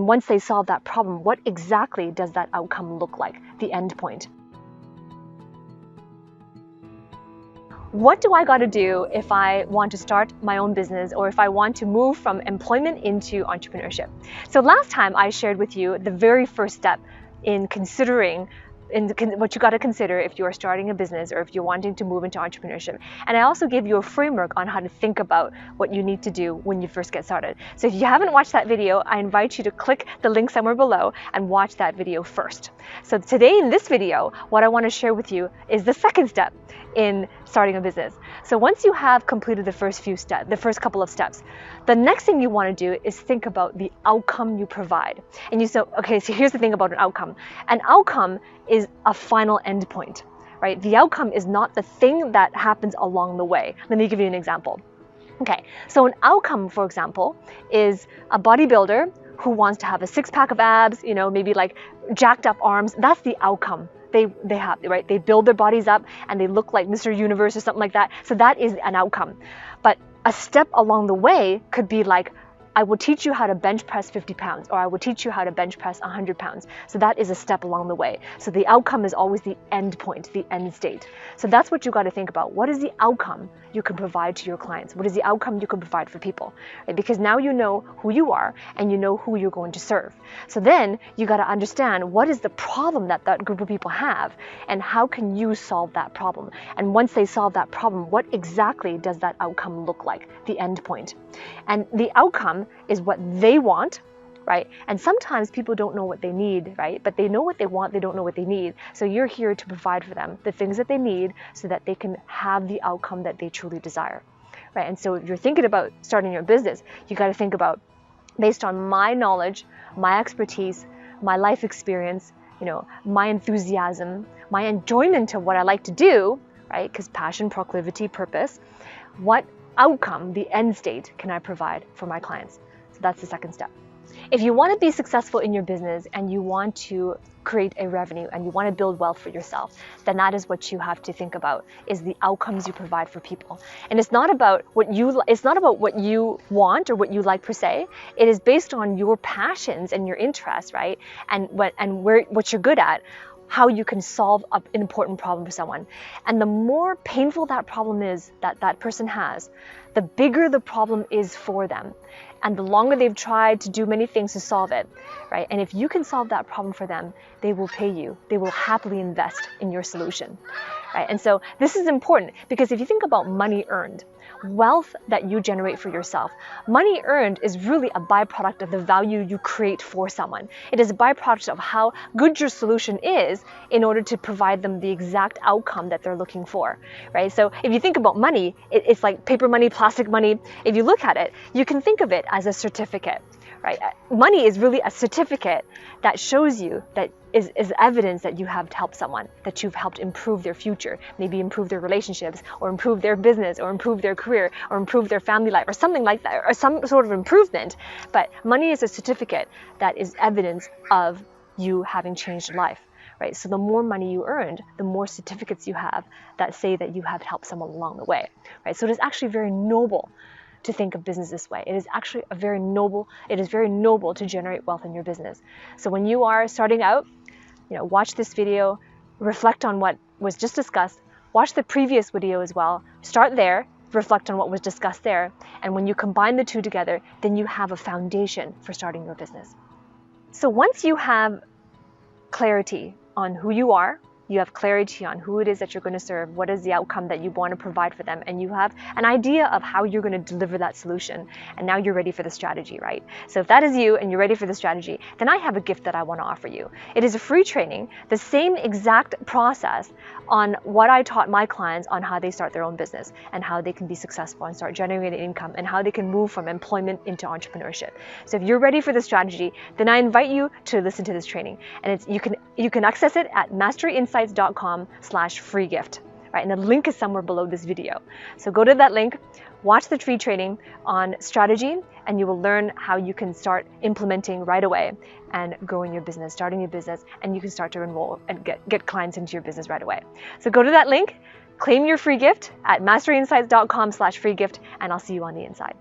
once they solve that problem, what exactly does that outcome look like, the end point? What do I got to do if I want to start my own business, or if I want to move from employment into entrepreneurship? So last time I shared with you the very first step in considering what you got to consider if you are starting a business or if you're wanting to move into entrepreneurship. And I also gave you a framework on how to think about what you need to do when you first get started. So if you haven't watched that video, I invite you to click the link somewhere below and watch that video first. So today in this video, what I want to share with you is the second step in starting a business. So once you have completed the first couple of steps, the next thing you want to do is think about the outcome you provide. And you say, okay, so here's the thing about an outcome. An outcome is a final endpoint, right? The outcome is not the thing that happens along the way. Let me give you an example. Okay, so an outcome, for example, is a bodybuilder who wants to have a six-pack of abs, maybe like jacked up arms. That's the outcome they have, right? They build their bodies up and they look like Mr. Universe or something like that. So that is an outcome. But a step along the way could be like, I will teach you how to bench press 50 pounds, or I will teach you how to bench press 100 pounds. So that is a step along the way. So the outcome is always the end point, the end state. So that's what you got to think about. What is the outcome you can provide to your clients? What is the outcome you can provide for people? Right? Because now you know who you are and you know who you're going to serve. So then you got to understand what is the problem that group of people have and how can you solve that problem? And once they solve that problem, what exactly does that outcome look like, the end point? And the outcome is what they want, right? And sometimes people don't know what they need, right? But they know what they want, they don't know what they need. So you're here to provide for them the things that they need so that they can have the outcome that they truly desire, right? And so if you're thinking about starting your business, you got to think about, based on my knowledge, my expertise, my life experience, my enthusiasm, my enjoyment of what I like to do, right? Because passion, proclivity, purpose, what outcome, the end state, can I provide for my clients? So that's the second step. If you want to be successful in your business and you want to create a revenue and you want to build wealth for yourself, then that is what you have to think about, is the outcomes you provide for people. And it's not about what you want or what you like per se. It is based on your passions and your interests, right? And what you're good at, how you can solve an important problem for someone. And the more painful that problem is that person has, the bigger the problem is for them. And the longer they've tried to do many things to solve it, right? And if you can solve that problem for them, they will pay you. They will happily invest in your solution, right? And so this is important because if you think about money earned, wealth that you generate for yourself, money earned is really a byproduct of the value you create for someone. It is a byproduct of how good your solution is in order to provide them the exact outcome that they're looking for, right? So if you think about money, it's like paper money, plastic money. If you look at it, you can think of it as a certificate, right? Money is really a certificate that shows you that is evidence that you have helped someone, that you've helped improve their future, maybe improve their relationships or improve their business or improve their career or improve their family life or something like that, or some sort of improvement. But money is a certificate that is evidence of you having changed life, right? So the more money you earned, the more certificates you have that say that you have helped someone along the way, right? So it is actually very noble to think of business this way. It is actually very noble to generate wealth in your business. So when you are starting out, watch this video, reflect on what was just discussed, watch the previous video as well, start there, reflect on what was discussed there, and when you combine the two together, then you have a foundation for starting your business. So once you have clarity on who you are, you have clarity on who it is that you're going to serve, what is the outcome that you want to provide for them, and you have an idea of how you're going to deliver that solution, and now you're ready for the strategy, right? So if that is you and you're ready for the strategy, then I have a gift that I want to offer you. It is a free training, the same exact process on what I taught my clients on how they start their own business and how they can be successful and start generating income and how they can move from employment into entrepreneurship. So if you're ready for the strategy, then I invite you to listen to this training, and you can access it at masteryinsights.com/free gift, right? And the link is somewhere below this video. So go to that link, watch the free training on strategy, and you will learn how you can start implementing right away and growing your business, starting your business, and you can start to enroll and get clients into your business right away. So go to that link, claim your free gift at masteryinsights.com/free gift, and I'll see you on the inside.